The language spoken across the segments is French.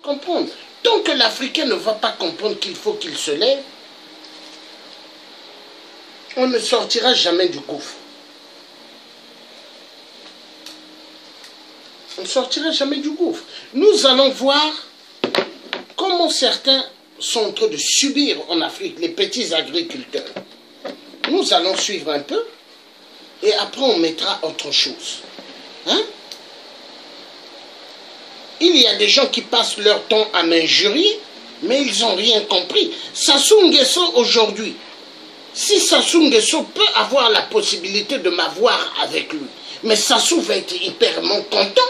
Comprendre. Tant que l'Africain ne va pas comprendre qu'il faut qu'il se lève, on ne sortira jamais du gouffre. On ne sortira jamais du gouffre. Nous allons voir comment certains sont en train de subir en Afrique, les petits agriculteurs. Nous allons suivre un peu et après on mettra autre chose. Hein? Il y a des gens qui passent leur temps à m'injurier, mais ils n'ont rien compris. Sassou Nguesso aujourd'hui, si Sassou Nguesso peut avoir la possibilité de m'avoir avec lui, mais Sassou va être hyperment content.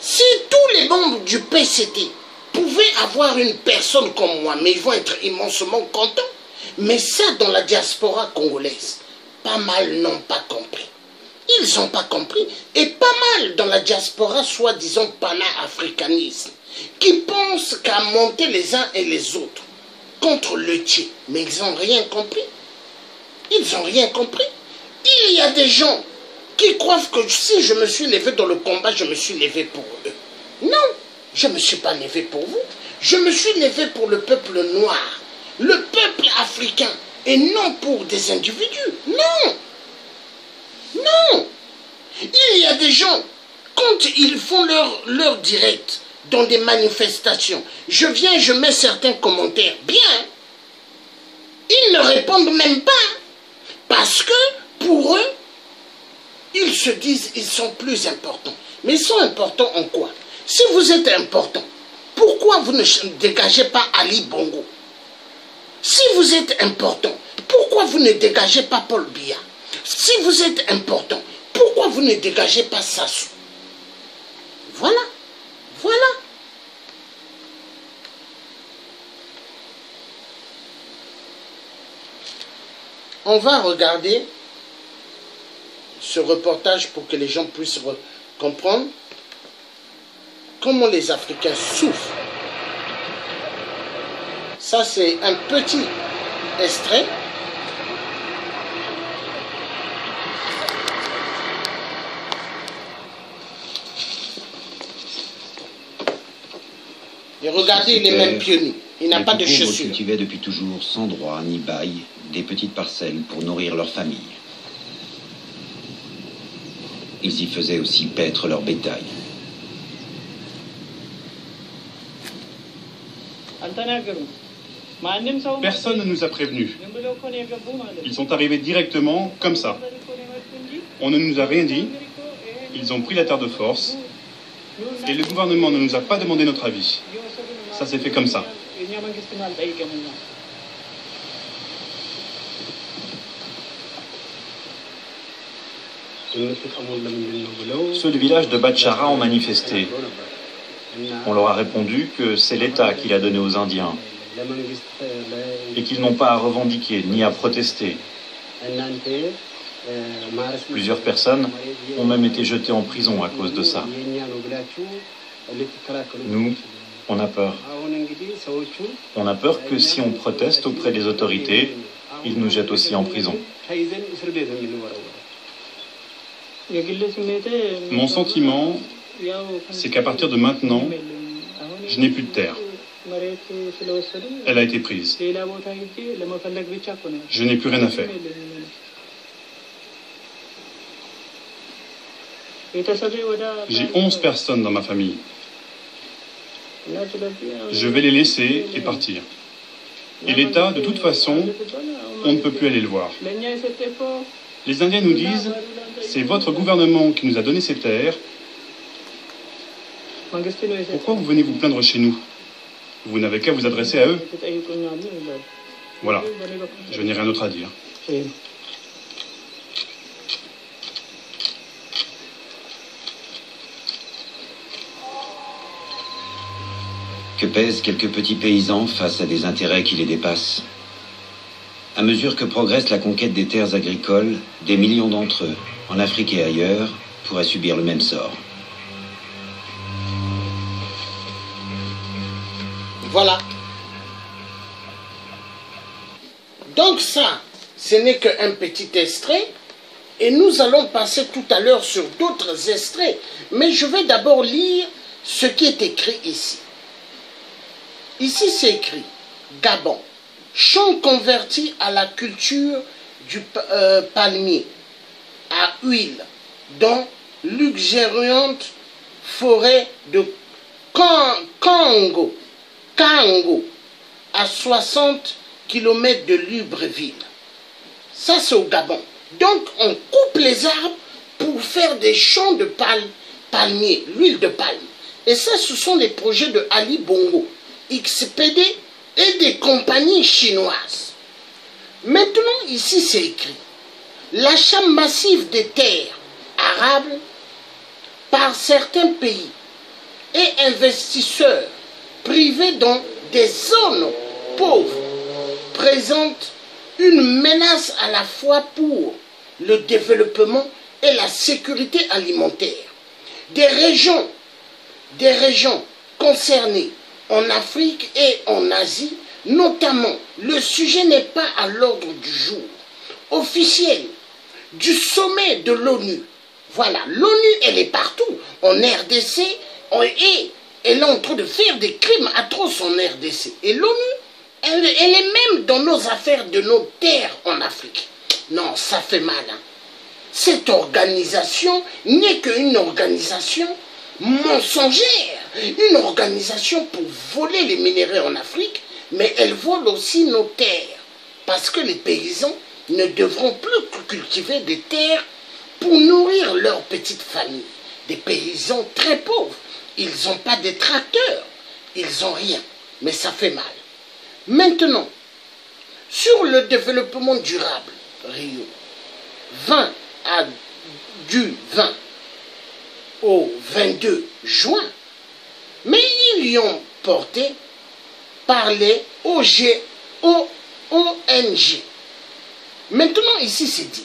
Si tous les membres du PCT pouvaient avoir une personne comme moi, mais ils vont être immensement contents. Mais ça, dans la diaspora congolaise, pas mal n'ont pas compris. Ils n'ont pas compris. Et pas mal dans la diaspora, soi-disant pana-africanisme, qui pensent qu'à monter les uns et les autres contre le Tché. Mais ils n'ont rien compris. Ils n'ont rien compris. Il y a des gens qui croient que si je me suis levé dans le combat, je me suis levé pour eux. Non, je ne me suis pas levé pour vous. Je me suis levé pour le peuple noir, le peuple africain, et non pour des individus. Non. Non. Il y a des gens, quand ils font leur direct dans des manifestations, je viens, je mets certains commentaires. Bien. Ils ne répondent même pas. Parce que, pour eux, ils se disent qu'ils sont plus importants. Mais ils sont importants en quoi? Si vous êtes important, pourquoi vous ne dégagez pas Ali Bongo? Si vous êtes important, pourquoi vous ne dégagez pas Paul Biya? Si vous êtes important, pourquoi vous ne dégagez pas Sassou? Voilà. Voilà. On va regarder ce reportage pour que les gens puissent comprendre comment les Africains souffrent. Ça, c'est un petit extrait. Et regardez, il est même pieds nus. Il n'a pas de chaussures. Ils cultivaient depuis toujours, sans droit ni bail, des petites parcelles pour nourrir leur famille. Ils y faisaient aussi paître leur bétail. Personne ne nous a prévenus. Ils sont arrivés directement, comme ça. On ne nous a rien dit. Ils ont pris la terre de force. Et le gouvernement ne nous a pas demandé notre avis. Ça s'est fait comme ça. Ceux du village de Batchara ont manifesté. On leur a répondu que c'est l'État qui l'a donné aux Indiens et qu'ils n'ont pas à revendiquer ni à protester. Plusieurs personnes ont même été jetées en prison à cause de ça. Nous, on a peur. On a peur que si on proteste auprès des autorités, ils nous jettent aussi en prison. Mon sentiment, c'est qu'à partir de maintenant, je n'ai plus de terre. Elle a été prise. Je n'ai plus rien à faire. J'ai 11 personnes dans ma famille. Je vais les laisser et partir. Et l'État, de toute façon, on ne peut plus aller le voir. Les Indiens nous disent, c'est votre gouvernement qui nous a donné ces terres. Pourquoi vous venez vous plaindre chez nous? Vous n'avez qu'à vous adresser à eux. Voilà, je n'ai rien d'autre à dire. Que pèsent quelques petits paysans face à des intérêts qui les dépassent? À mesure que progresse la conquête des terres agricoles, des millions d'entre eux, en Afrique et ailleurs, pourraient subir le même sort. Voilà. Donc ça, ce n'est qu'un petit extrait. Et nous allons passer tout à l'heure sur d'autres extraits. Mais je vais d'abord lire ce qui est écrit ici. Ici, c'est écrit Gabon, champ converti à la culture du palmier à huile dans luxuriante forêt de Kango, à 60 km de Libreville. Ça, c'est au Gabon. Donc, on coupe les arbres pour faire des champs de palmier, l'huile de palme. Et ça, ce sont les projets de Ali Bongo, XPD et des compagnies chinoises. Maintenant, ici, c'est écrit l'achat massif des terres arables par certains pays et investisseurs privés dans des zones pauvres présente une menace à la fois pour le développement et la sécurité alimentaire. Des régions concernées en Afrique et en Asie, notamment, le sujet n'est pas à l'ordre du jour officiel du sommet de l'ONU. Voilà, l'ONU, elle est partout. En RDC, et elle est en train de faire des crimes atroces en RDC. Et l'ONU, elle est même dans nos affaires de nos terres en Afrique. Non, ça fait mal. Hein. Cette organisation n'est qu'une organisation mensongère. Une organisation pour voler les minéraux en Afrique, mais elle vole aussi nos terres. Parce que les paysans ne devront plus cultiver des terres pour nourrir leurs petites familles. Des paysans très pauvres. Ils n'ont pas de tracteurs. Ils n'ont rien. Mais ça fait mal. Maintenant, sur le développement durable, Rio, 20 du 20 au 22 juin, mais ils y ont porté par les ONG. Maintenant, ici, c'est dit,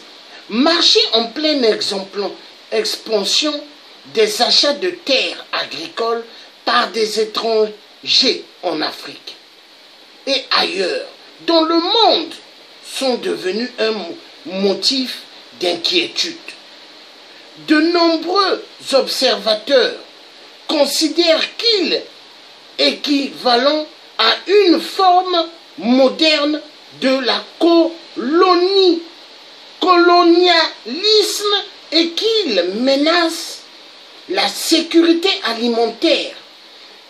marché en pleine expansion des achats de terres agricoles par des étrangers en Afrique et ailleurs, dans le monde, sont devenus un motif d'inquiétude. De nombreux observateurs considèrent qu'il est équivalent à une forme moderne de la colonialisme et qu'il menace la sécurité alimentaire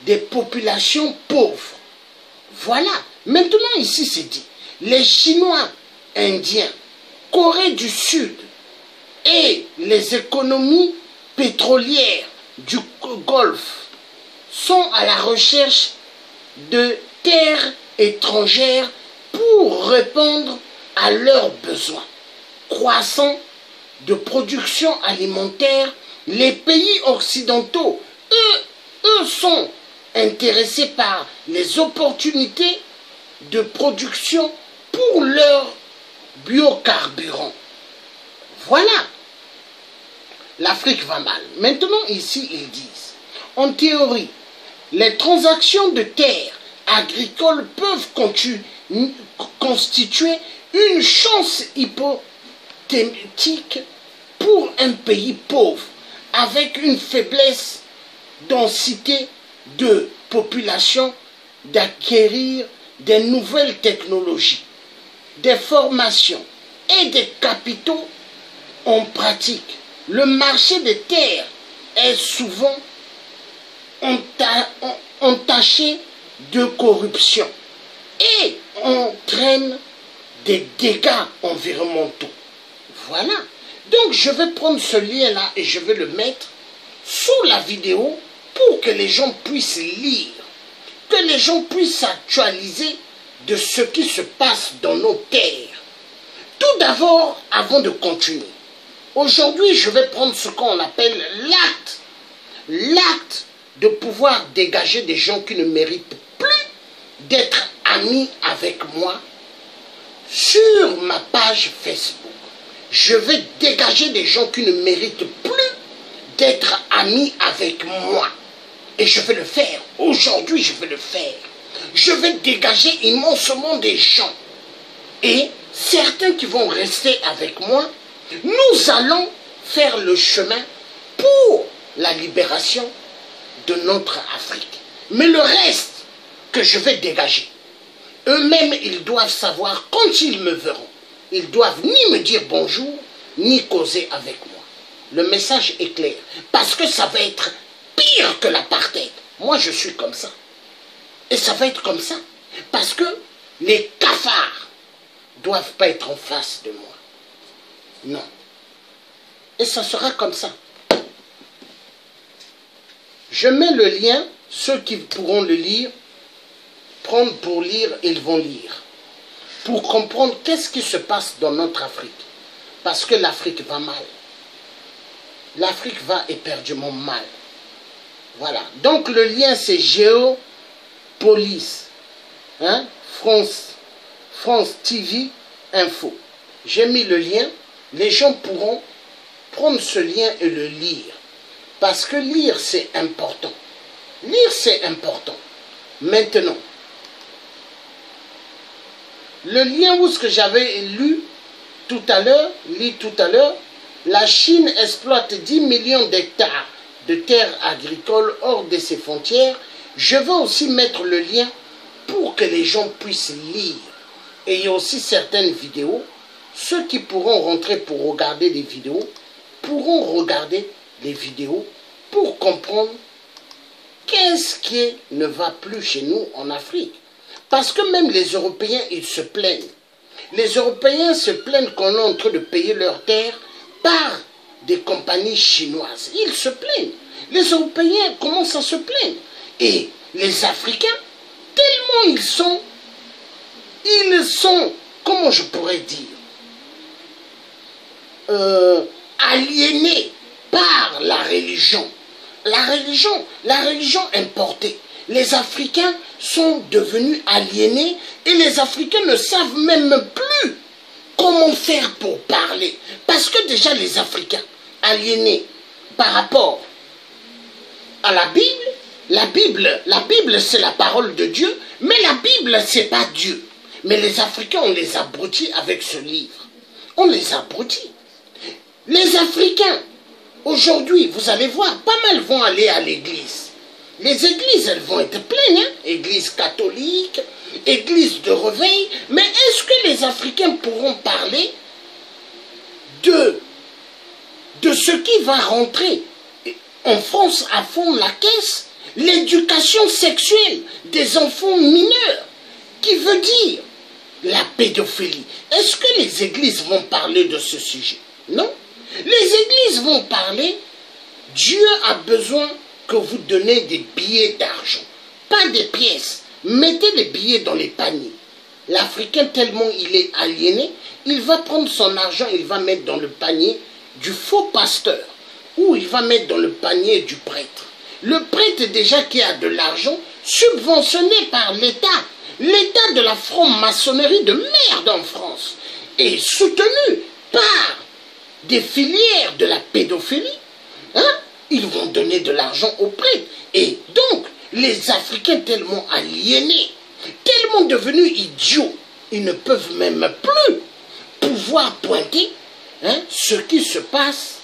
des populations pauvres. Voilà. Maintenant, ici, c'est dit. Les Chinois, Indiens, Corée du Sud et les économies pétrolières du Golfe sont à la recherche de terres étrangères pour répondre à leurs besoins croissants de production alimentaire. Les pays occidentaux, eux sont intéressés par les opportunités de production pour leurs biocarburants. Voilà. L'Afrique va mal. Maintenant, ici, ils disent, en théorie, les transactions de terres agricoles peuvent constituer une chance hypothétique pour un pays pauvre, avec une faiblesse densité de population, d'acquérir des nouvelles technologies, des formations et des capitaux en pratique. Le marché des terres est souvent entaché de corruption et entraîne des dégâts environnementaux. Voilà. Donc je vais prendre ce lien-là et je vais le mettre sous la vidéo pour que les gens puissent lire, que les gens puissent s'actualiser de ce qui se passe dans nos terres. Tout d'abord, avant de continuer, aujourd'hui je vais prendre ce qu'on appelle l'acte de pouvoir dégager des gens qui ne méritent plus d'être amis avec moi sur ma page Facebook. Je vais dégager des gens qui ne méritent plus d'être amis avec moi. Et je vais le faire. Aujourd'hui, je vais le faire. Je vais dégager immensement des gens. Et certains qui vont rester avec moi, nous allons faire le chemin pour la libération de notre Afrique. Mais le reste que je vais dégager, eux-mêmes, ils doivent savoir, quand ils me verront, ils doivent ni me dire bonjour, ni causer avec moi. Le message est clair, parce que ça va être pire que l'apartheid. Moi, je suis comme ça. Et ça va être comme ça, parce que les cafards ne doivent pas être en face de moi. Non. Et ça sera comme ça. Je mets le lien, ceux qui pourront le lire, prendre pour lire, ils vont lire. Pour comprendre qu'est-ce qui se passe dans notre Afrique. Parce que l'Afrique va mal. L'Afrique va éperdument mal. Voilà. Donc le lien c'est Géopolis. Hein? France TV Info. J'ai mis le lien. Les gens pourront prendre ce lien et le lire. Parce que lire c'est important. Lire c'est important. Maintenant, le lien où ce que j'avais lu tout à l'heure, la Chine exploite 10 millions d'hectares de terres agricoles hors de ses frontières. Je vais aussi mettre le lien pour que les gens puissent lire. Et il y a aussi certaines vidéos. Ceux qui pourront rentrer pour regarder les vidéos, pourront regarder les vidéos pour comprendre qu'est-ce qui ne va plus chez nous en Afrique. Parce que même les Européens, ils se plaignent. Les Européens se plaignent qu'on est en train de payer leurs terres par des compagnies chinoises. Ils se plaignent. Les Européens commencent à se plaindre. Et les Africains, tellement ils sont, comment je pourrais dire, aliénés par la religion. La religion importée. Les Africains sont devenus aliénés et les Africains ne savent même plus comment faire pour parler. Parce que déjà les Africains, aliénés par rapport à la Bible c'est la parole de Dieu, mais la Bible c'est pas Dieu. Mais les Africains, on les abrutit avec ce livre. On les abrutit. Les Africains, aujourd'hui, vous allez voir, pas mal vont aller à l'église. Les églises, elles vont être pleines, hein? Église catholique, église de réveil. Mais est-ce que les Africains pourront parler de ce qui va rentrer en France à fond la caisse? L'éducation sexuelle des enfants mineurs, qui veut dire la pédophilie. Est-ce que les églises vont parler de ce sujet? Non. Les églises vont parler, Dieu a besoin que vous donnez des billets d'argent, pas des pièces. Mettez les billets dans les paniers. L'Africain, tellement il est aliéné, il va prendre son argent, il va mettre dans le panier du faux pasteur, ou il va mettre dans le panier du prêtre. Le prêtre déjà qui a de l'argent, subventionné par l'État, l'État de la franc-maçonnerie de merde en France, est soutenu par des filières de la pédophilie, hein? Ils vont donner de l'argent aux prêtres. Et donc, les Africains tellement aliénés, tellement devenus idiots, ils ne peuvent même plus pouvoir pointer, hein, ce qui se passe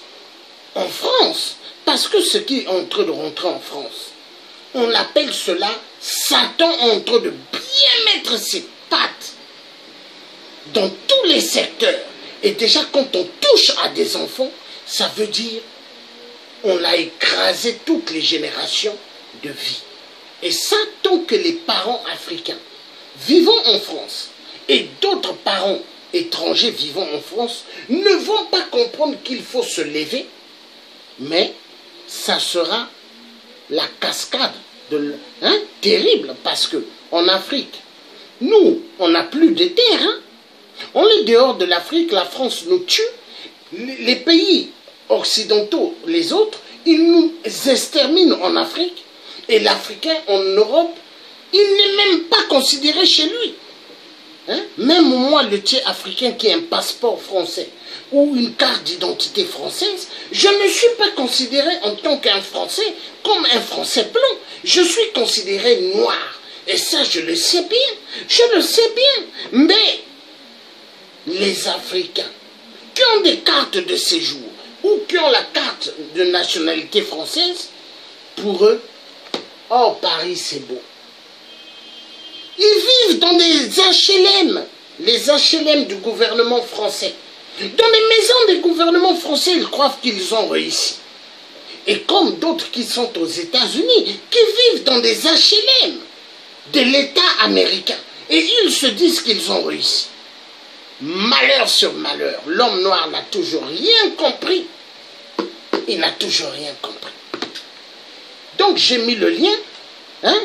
en France. Parce que ce qui est en train de rentrer en France, on appelle cela Satan en train de bien mettre ses pattes dans tous les secteurs. Et déjà, quand on touche à des enfants, ça veut dire on a écrasé toutes les générations de vie. Et ça, tant que les parents africains vivant en France et d'autres parents étrangers vivant en France ne vont pas comprendre qu'il faut se lever, mais ça sera la cascade terrible, parce que en Afrique, nous, on n'a plus de terre, hein? On est dehors de l'Afrique, la France nous tue, les pays occidentaux, les autres, ils nous exterminent en Afrique, et l'Africain en Europe, il n'est même pas considéré chez lui. Hein? Même moi, le tiers africain qui a un passeport français ou une carte d'identité française, je ne suis pas considéré en tant qu'un Français comme un Français blanc. Je suis considéré noir. Et ça, je le sais bien. Je le sais bien. Mais les Africains qui ont des cartes de séjour ou qui ont la carte de nationalité française, pour eux, Oh, Paris, c'est beau. Ils vivent dans des HLM, les HLM du gouvernement français. Dans les maisons des gouvernements français, ils croient qu'ils ont réussi. Et comme d'autres qui sont aux États-Unis, qui vivent dans des HLM de l'État américain. Et ils se disent qu'ils ont réussi. Malheur sur malheur, l'homme noir n'a toujours rien compris. Il n'a toujours rien compris. Donc j'ai mis le lien.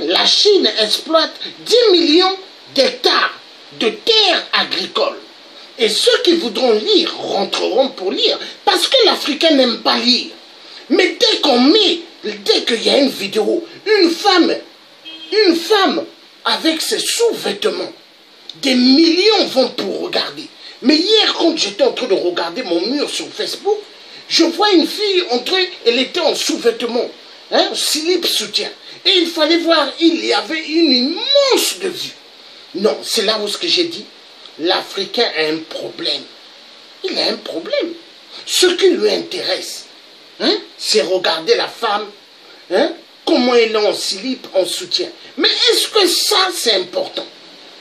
La Chine exploite 10 millions d'hectares de terres agricoles. Et ceux qui voudront lire rentreront pour lire. Parce que l'Africain n'aime pas lire. Mais dès qu'on met, dès qu'il y a une vidéo, une femme avec ses sous-vêtements, des millions vont pour regarder. Mais hier, quand j'étais en train de regarder mon mur sur Facebook, je vois une fille entrer, elle était en sous-vêtements, slip soutien. Et il fallait voir, il y avait une immense de vue. Non, c'est là où ce que j'ai dit, l'Africain a un problème. Il a un problème. Ce qui lui intéresse, c'est regarder la femme, comment elle est en slip, en soutien. Mais est-ce que ça, c'est important?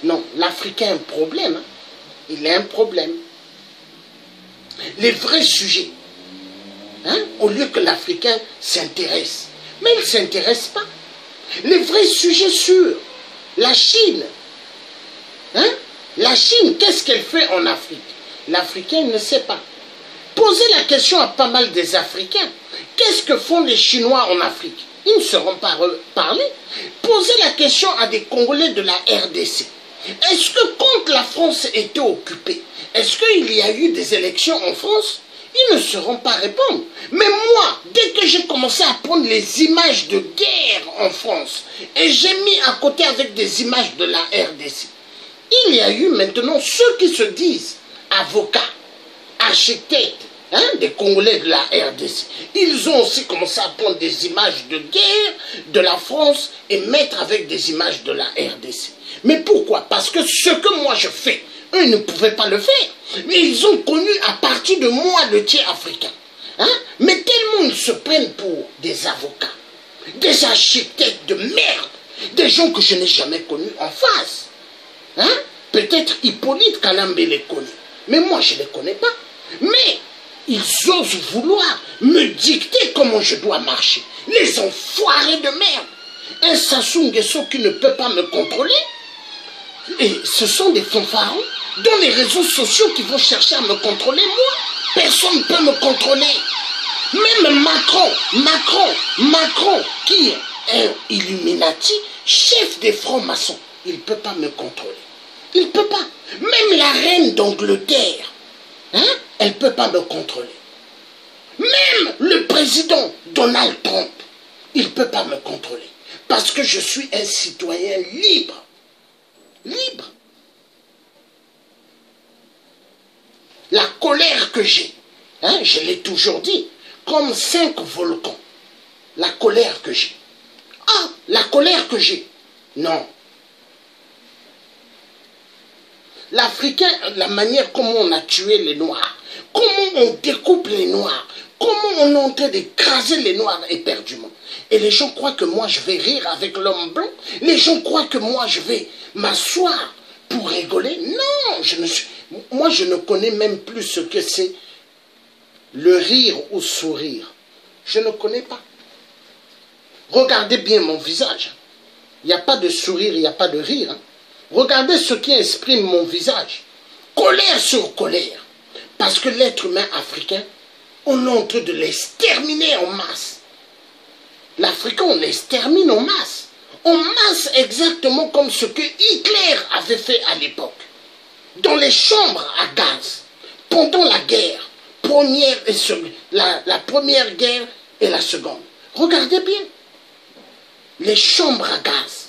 Non, l'Africain a un problème. Il a un problème. Les vrais sujets, au lieu que l'Africain s'intéresse. Mais il ne s'intéresse pas. Les vrais sujets sur la Chine. La Chine, qu'est-ce qu'elle fait en Afrique? L'Africain ne sait pas. Posez la question à pas mal des Africains. Qu'est-ce que font les Chinois en Afrique? Ils ne seront pas parlés. Posez la question à des Congolais de la RDC. Est-ce que quand la France était occupée, est-ce qu'il y a eu des élections en France? Ils ne sauront pas répondre. Mais moi, dès que j'ai commencé à prendre les images de guerre en France, et j'ai mis à côté avec des images de la RDC, il y a eu maintenant ceux qui se disent avocats, architectes, des Congolais de la RDC. Ils ont aussi commencé à prendre des images de guerre de la France et mettre avec des images de la RDC. Mais pourquoi? Parce que ce que moi je fais, eux ne pouvaient pas le faire. Mais ils ont connu à partir de moi le tiers africain. Mais tellement ils se prennent pour des avocats, des architectes de merde, des gens que je n'ai jamais connus en face. Peut-être Hippolyte Kalambe les connaît, mais moi je ne les connais pas. Mais ils osent vouloir me dicter comment je dois marcher. Les enfoirés de merde. Un Sassou Nguesso qui ne peut pas me contrôler. Et ce sont des fanfarons dans les réseaux sociaux qui vont chercher à me contrôler. Moi, personne ne peut me contrôler. Même Macron, qui est un Illuminati, chef des francs-maçons, il ne peut pas me contrôler. Il ne peut pas. Même la reine d'Angleterre, elle ne peut pas me contrôler. Même le président Donald Trump, il ne peut pas me contrôler. Parce que je suis un citoyen libre. Libre. La colère que j'ai, je l'ai toujours dit, comme 5 volcans. La colère que j'ai. Ah, la colère que j'ai. Non. L'Africain, la manière comment on a tué les Noirs, comment on découpe les Noirs, comment on est en train d'écraser les Noirs éperdument. Et les gens croient que moi je vais rire avec l'homme blanc. Les gens croient que moi je vais m'asseoir pour rigoler. Non, moi je ne connais même plus ce que c'est le rire ou sourire. Je ne connais pas. Regardez bien mon visage. Il n'y a pas de sourire, il n'y a pas de rire. Regardez ce qui exprime mon visage. Colère sur colère. Parce que l'être humain africain, on est en train de l'exterminer en masse. L'Africain, on l'extermine en masse. En masse exactement comme ce que Hitler avait fait à l'époque. Dans les chambres à gaz. Pendant la guerre. La première guerre et la seconde. Regardez bien. Les chambres à gaz.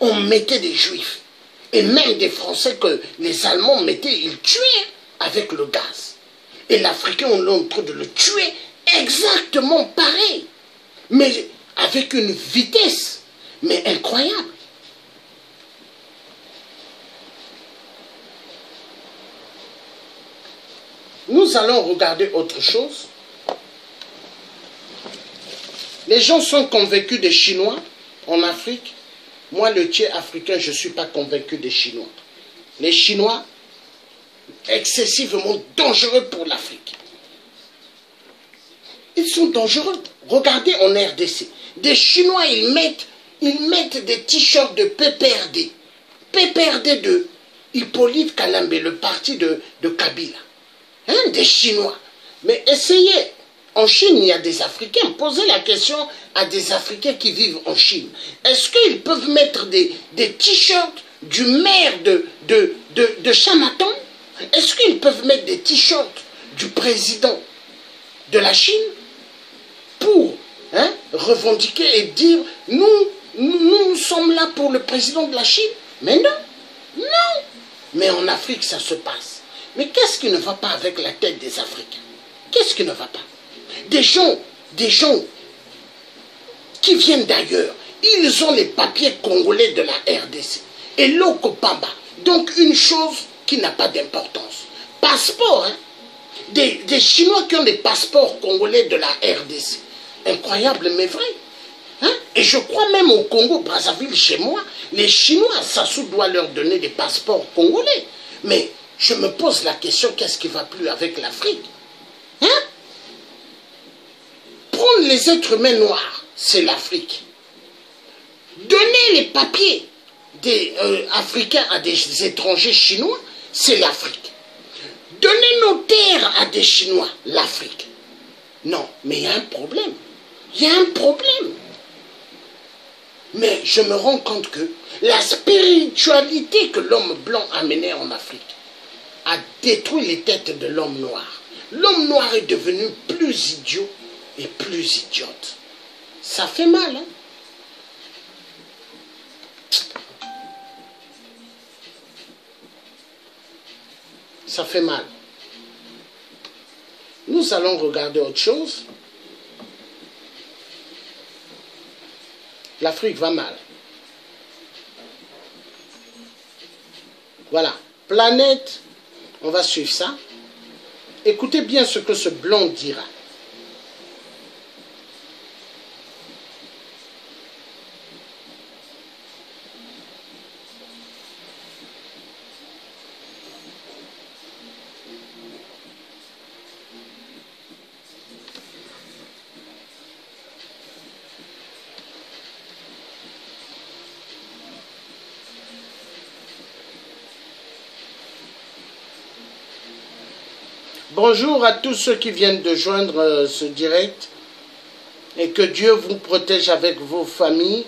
On mettait des Juifs. Et même des Français que les Allemands mettaient, ils tuaient avec le gaz. Et l'Africain, on est en train de le tuer exactement pareil. Mais avec une vitesse, mais incroyable. Nous allons regarder autre chose. Les gens sont convaincus des Chinois en Afrique, moi, le tiers africain, je ne suis pas convaincu des Chinois. Les Chinois, excessivement dangereux pour l'Afrique. Ils sont dangereux. Regardez en RDC. Des Chinois, ils mettent des t-shirts de PPRD. PPRD de Hippolyte Kalambe, le parti de Kabila. Hein, des Chinois. Mais essayez. En Chine, il y a des Africains. Posez la question à des Africains qui vivent en Chine. Est-ce qu'ils peuvent mettre des t-shirts du maire de Chamatan? Est-ce qu'ils peuvent mettre des t-shirts du président de la Chine pour revendiquer et dire nous sommes là pour le président de la Chine? Mais non, non. Mais en Afrique, ça se passe. Mais qu'est-ce qui ne va pas avec la tête des Africains? Qu'est-ce qui ne va pas? Des gens qui viennent d'ailleurs, ils ont les papiers congolais de la RDC. Et l'Okopamba, donc une chose qui n'a pas d'importance. Passeport, hein? Des Chinois qui ont des passeports congolais de la RDC. Incroyable, mais vrai. Hein? Et je crois même au Congo, Brazzaville, chez moi, les Chinois, Sassou doit leur donner des passeports congolais. Mais je me pose la question, qu'est-ce qui ne va plus avec l'Afrique? Hein? Prendre les êtres humains noirs, c'est l'Afrique. Donner les papiers des Africains à des étrangers chinois, c'est l'Afrique. Donner nos terres à des Chinois, l'Afrique. Non, mais il y a un problème. Il y a un problème. Mais je me rends compte que la spiritualité que l'homme blanc a menée en Afrique a détruit les têtes de l'homme noir. L'homme noir est devenu plus idiot et plus idiote. Ça fait mal, hein? Ça fait mal. Nous allons regarder autre chose. L'Afrique va mal. Voilà. Planète, on va suivre ça. Écoutez bien ce que ce blanc dira. Bonjour à tous ceux qui viennent de joindre ce direct et que Dieu vous protège avec vos familles.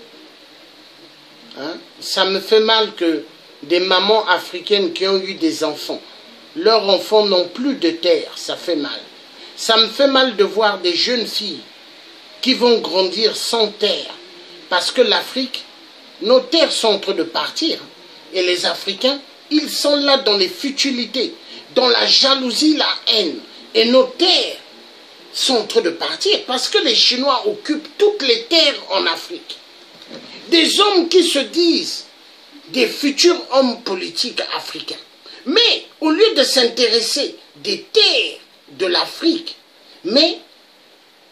Hein? Ça me fait mal que des mamans africaines qui ont eu des enfants, leurs enfants n'ont plus de terre, ça fait mal. Ça me fait mal de voir des jeunes filles qui vont grandir sans terre parce que l'Afrique, nos terres sont en train de partir et les Africains, ils sont là dans les futilités, dans la jalousie, la haine. Et nos terres sont en train de partir parce que les Chinois occupent toutes les terres en Afrique. Des hommes qui se disent des futurs hommes politiques africains. Mais au lieu de s'intéresser des terres de l'Afrique, mais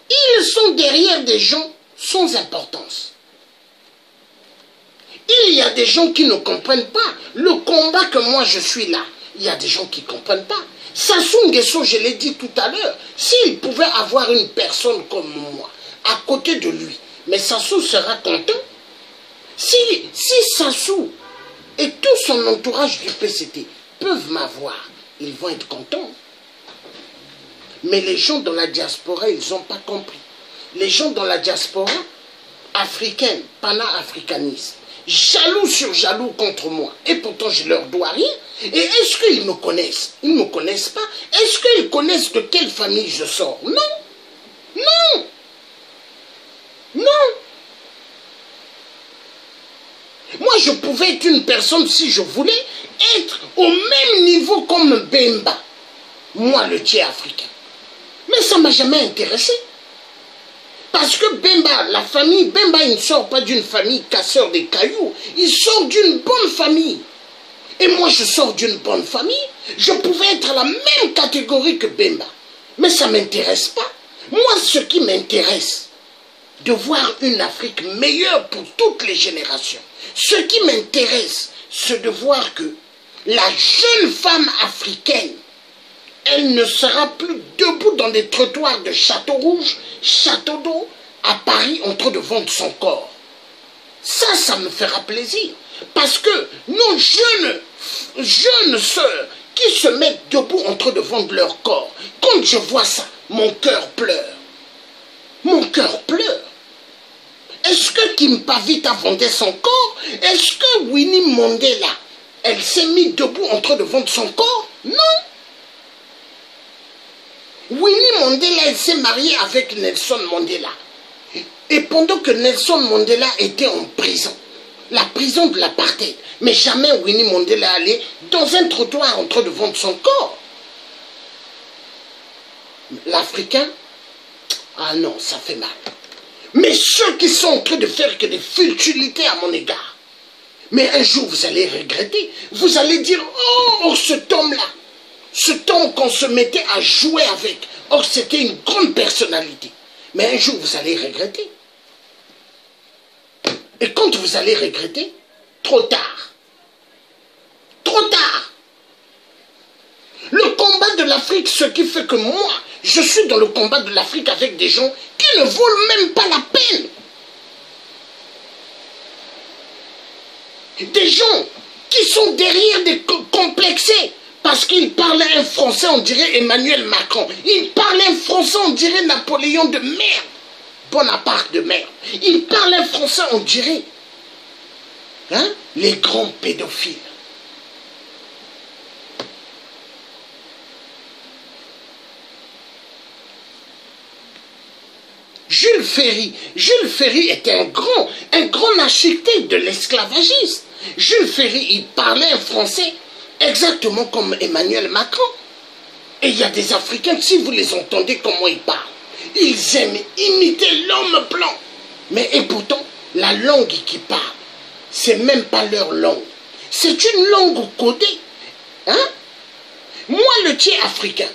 ils sont derrière des gens sans importance. Il y a des gens qui ne comprennent pas le combat que moi je suis là. Il y a des gens qui ne comprennent pas. Sassou Nguesso, je l'ai dit tout à l'heure, s'il pouvait avoir une personne comme moi à côté de lui, mais Sassou sera content. Si Sassou et tout son entourage du PCT peuvent m'avoir, ils vont être contents. Mais les gens dans la diaspora, ils n'ont pas compris. Les gens dans la diaspora africaine, pana-africaniste, jaloux sur jaloux contre moi. Et pourtant, je leur dois rien. Et est-ce qu'ils me connaissent? Ils ne me connaissent pas. Est-ce qu'ils connaissent de quelle famille je sors? Non. Non. Non. Moi, je pouvais être une personne, si je voulais, être au même niveau comme Bemba. Moi, le tiers africain. Mais ça ne m'a jamais intéressé. Parce que Bemba, la famille, Bemba, il ne sort pas d'une famille casseur des cailloux. Il sort d'une bonne famille. Et moi, je sors d'une bonne famille. Je pouvais être à la même catégorie que Bemba. Mais ça ne m'intéresse pas. Moi, ce qui m'intéresse, de voir une Afrique meilleure pour toutes les générations. Ce qui m'intéresse, c'est de voir que la jeune femme africaine, elle ne sera plus debout dans des trottoirs de Château Rouge, Château d'Eau, à Paris, en train de vendre son corps. Ça me fera plaisir. Parce que nos jeunes sœurs qui se mettent debout en train de vendre leur corps, quand je vois ça, mon cœur pleure. Mon cœur pleure. Est-ce que Kim Pavita vendait son corps? Est-ce que Winnie Mandela, elle s'est mise debout en train de vendre son corps? Non. Winnie Mandela, elle s'est mariée avec Nelson Mandela. Et pendant que Nelson Mandela était en prison, la prison de l'apartheid, mais jamais Winnie Mandela allait dans un trottoir en train de vendre son corps. L'Africain, ah non, ça fait mal. Mais ceux qui sont en train de faire que des futilités à mon égard, mais un jour vous allez regretter, vous allez dire, oh, cet homme-là, cet homme qu'on se mettait à jouer avec, or c'était une grande personnalité. Mais un jour vous allez regretter. Et quand vous allez regretter, trop tard. Trop tard. Le combat de l'Afrique, ce qui fait que moi, je suis dans le combat de l'Afrique avec des gens qui ne valent même pas la peine. Des gens qui sont derrière des complexés parce qu'ils parlent un français, on dirait Emmanuel Macron. Ils parlent un français, on dirait Napoléon de merde. Bonaparte de merde. Ils parlent un français, on dirait les grands pédophiles. Jules Ferry était un grand architecte de l'esclavagisme. Jules Ferry, il parlait un français exactement comme Emmanuel Macron. Et il y a des Africains, si vous les entendez comment ils parlent, ils aiment imiter l'homme blanc. Mais et pourtant, la langue qu'ils parlent, c'est même pas leur langue. C'est une langue codée. Moi, le tiers africain,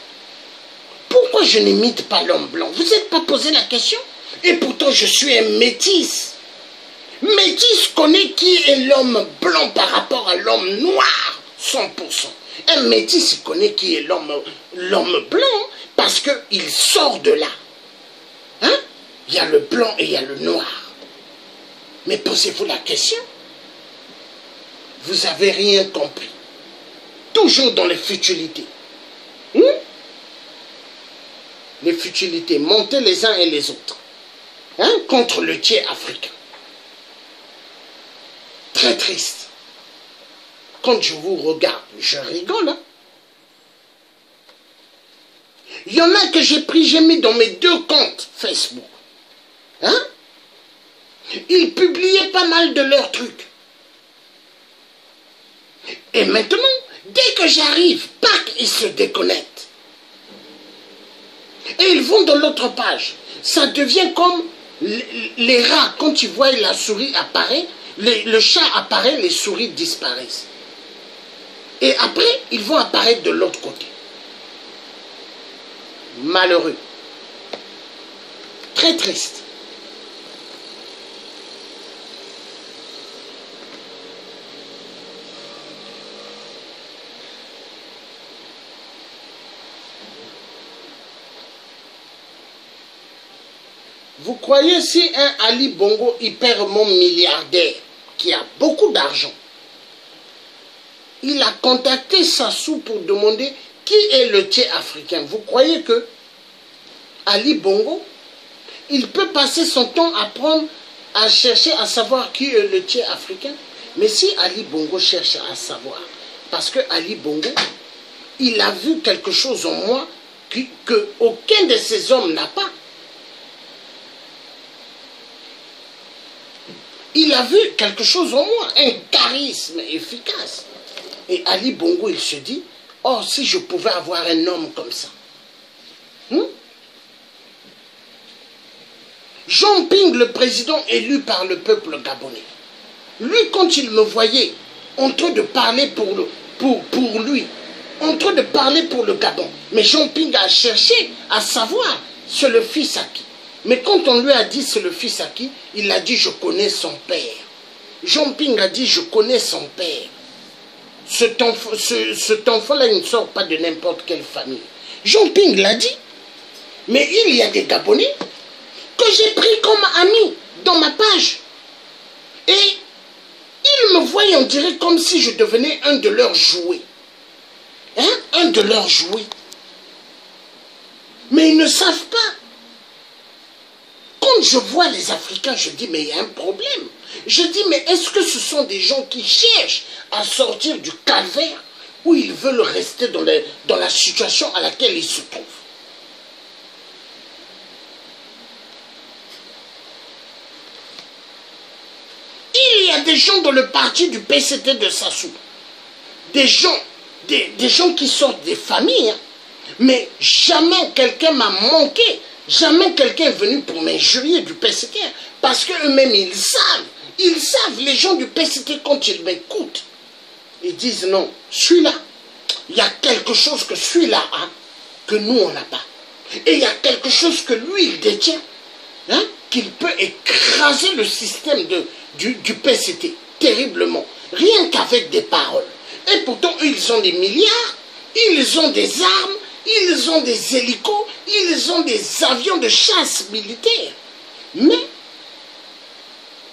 pourquoi je n'imite pas l'homme blanc? Vous n'êtes pas posé la question? Et pourtant, je suis un métis. Métis connaît qui est l'homme blanc par rapport à l'homme noir, 100%. Un métis, il connaît qui est l'homme blanc parce qu'il sort de là. Il y a le blanc et il y a le noir. Mais posez-vous la question. Vous n'avez rien compris. Toujours dans les futilités. Les futilités, monter les uns et les autres. Contre le tiers africain. Très triste. Quand je vous regarde, je rigole. Il y en a que j'ai mis dans mes 2 comptes Facebook. Ils publiaient pas mal de leurs trucs. Et maintenant, dès que j'arrive, pac, ils se déconnectent. Et ils vont dans l'autre page. Ça devient comme les rats. Quand tu vois la souris apparaître, le chat apparaît, les souris disparaissent. Et après, ils vont apparaître de l'autre côté. Malheureux. Très triste. Vous croyez si un Ali Bongo hypermont milliardaire qui a beaucoup d'argent, il a contacté Sassou pour demander qui est le tiers africain, vous croyez que Ali Bongo, il peut passer son temps à chercher à savoir qui est le tiers africain? Mais si Ali Bongo cherche à savoir, parce que Ali Bongo, il a vu quelque chose en moi que aucun de ces hommes n'a pas. Il a vu quelque chose en moi, un charisme efficace. Et Ali Bongo, il se dit, oh, si je pouvais avoir un homme comme ça. Jean Ping, le président élu par le peuple gabonais, lui, quand il me voyait en train de parler pour lui, en train de parler pour le Gabon, mais Jean Ping a cherché à savoir, c'est le fils à qui? Mais quand on lui a dit c'est le fils à qui, il a dit je connais son père. Jean Ping a dit je connais son père. Cet enfant-là, il ne sort pas de n'importe quelle famille. Jean Ping l'a dit. Mais il y a des Gabonais que j'ai pris comme amis dans ma page. Et ils me voyaient, on dirait comme si je devenais un de leurs jouets. Hein? Un de leurs jouets. Mais ils ne savent pas. Quand je vois les Africains, je dis, mais il y a un problème. Je dis, mais est-ce que ce sont des gens qui cherchent à sortir du calvaire ou ils veulent rester dans la situation à laquelle ils se trouvent? Il y a des gens dans le parti du PCT de Sassou. Des gens qui sortent des familles. Hein. Mais jamais quelqu'un m'a manqué. Jamais quelqu'un est venu pour m'injurier du PCT. Parce qu'eux-mêmes, ils savent, les gens du PCT, quand ils m'écoutent, ils disent non, celui-là, il y a quelque chose que celui-là a, que nous, on n'a pas. Et il y a quelque chose que lui, il détient, hein, qu'il peut écraser le système du PCT, terriblement, rien qu'avec des paroles. Et pourtant, eux, ils ont des milliards, ils ont des armes, ils ont des hélicos, ils ont des avions de chasse militaire. Mais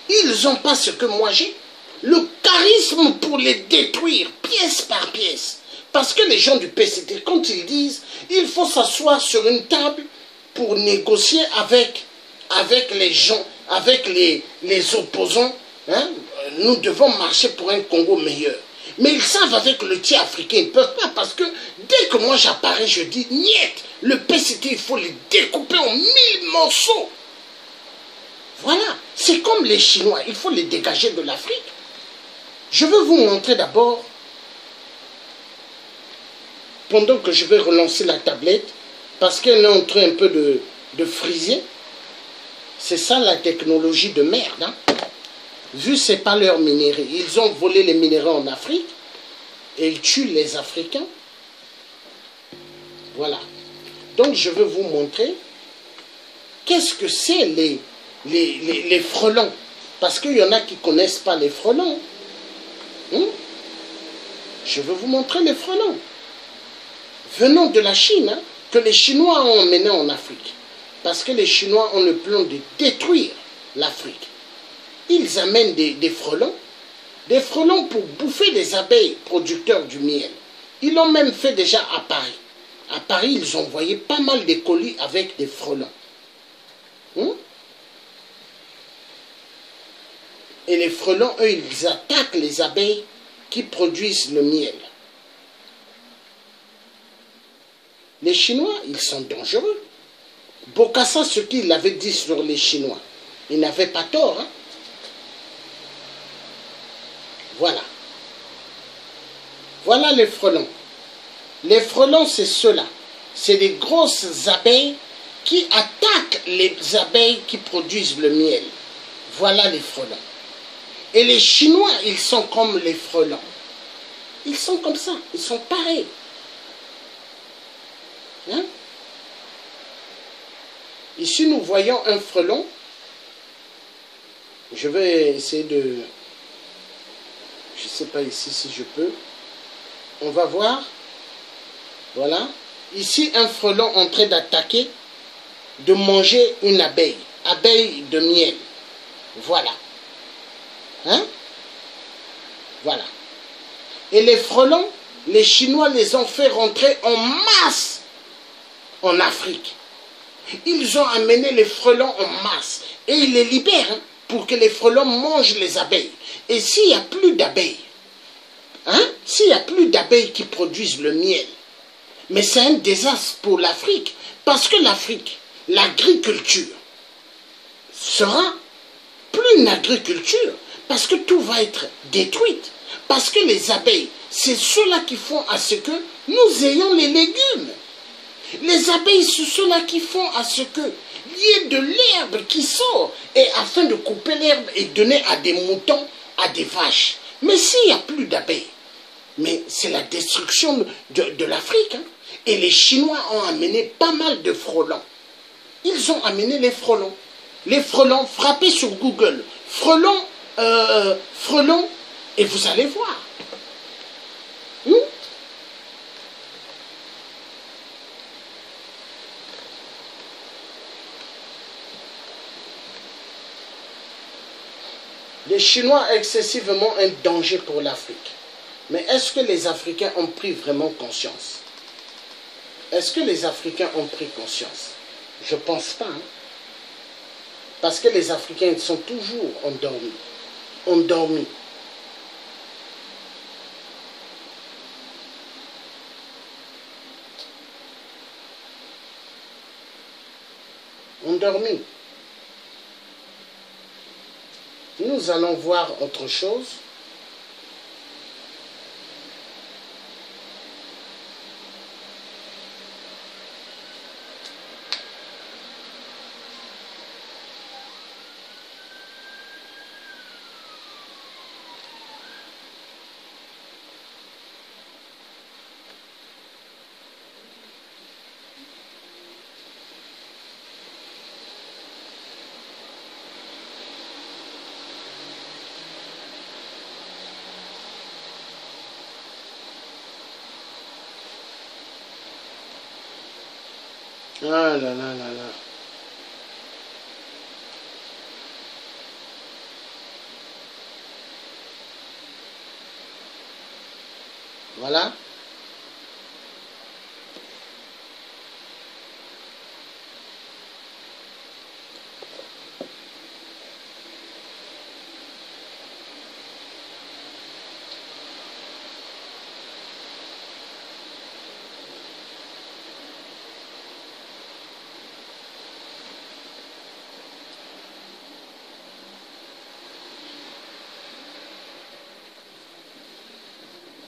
ils n'ont pas ce que moi j'ai. Le charisme pour les détruire pièce par pièce. Parce que les gens du PCT, quand ils disent il faut s'asseoir sur une table pour négocier avec les gens, avec les opposants, hein, nous devons marcher pour un Congo meilleur. Mais ils savent avec le tiers africain, ils ne peuvent pas parce que dès que moi j'apparais, je dis niet, le PCT, il faut les découper en 1000 morceaux. Voilà, c'est comme les Chinois, il faut les dégager de l'Afrique. Je veux vous montrer d'abord, pendant que je vais relancer la tablette, parce qu'elle est en train un peu de friser. C'est ça la technologie de merde. Hein? Vu c'est pas leur minerai. Ils ont volé les minéraux en Afrique et ils tuent les Africains. Voilà. Donc je veux vous montrer qu'est-ce que c'est les frelons. Parce qu'il y en a qui ne connaissent pas les frelons. Hein? Je veux vous montrer les frelons. Venant de la Chine, hein, que les Chinois ont emmené en Afrique. Parce que les Chinois ont le plan de détruire l'Afrique. Ils amènent des frelons pour bouffer les abeilles producteurs du miel. Ils l'ont même fait déjà à Paris. À Paris, ils ont envoyé pas mal de colis avec des frelons. Hein? Et les frelons, eux, ils attaquent les abeilles qui produisent le miel. Les Chinois, ils sont dangereux. Bokassa, ce qu'il avait dit sur les Chinois, il n'avait pas tort. Hein? Voilà. Voilà les frelons. Les frelons, c'est ceux-là. C'est des grosses abeilles qui attaquent les abeilles qui produisent le miel. Voilà les frelons. Et les Chinois, ils sont comme les frelons. Ils sont comme ça. Ils sont pareils. Hein? Ici, nous voyons un frelon. Je vais essayer de... Je ne sais pas ici si je peux. On va voir. Voilà. Ici, un frelon en train d'attaquer, de manger une abeille. Abeille de miel. Voilà. Hein? Voilà. Et les frelons, les Chinois les ont fait rentrer en masse en Afrique. Ils ont amené les frelons en masse. Et ils les libèrent hein, pour que les frelons mangent les abeilles. Et s'il n'y a plus d'abeilles, hein, s'il n'y a plus d'abeilles qui produisent le miel, mais c'est un désastre pour l'Afrique. Parce que l'Afrique, l'agriculture, sera plus une agriculture. Parce que tout va être détruit. Parce que les abeilles, c'est ceux-là qui font à ce que nous ayons les légumes. Les abeilles, c'est ceux-là qui font à ce que il y ait de l'herbe qui sort. Et afin de couper l'herbe et donner à des moutons, à des vaches. Mais s'il n'y a plus d'abeilles, mais c'est la destruction de l'Afrique. Hein. Et les Chinois ont amené pas mal de frelons. Ils ont amené les frelons. Les frelons, frappez sur Google. Frelons, frelons, et vous allez voir. Les Chinois excessivement un danger pour l'Afrique. Mais est-ce que les Africains ont pris vraiment conscience? Est-ce que les Africains ont pris conscience? Je ne pense pas. Hein? Parce que les Africains sont toujours endormis. Endormis. Endormis. Nous allons voir autre chose. Ah là là là là. Voilà.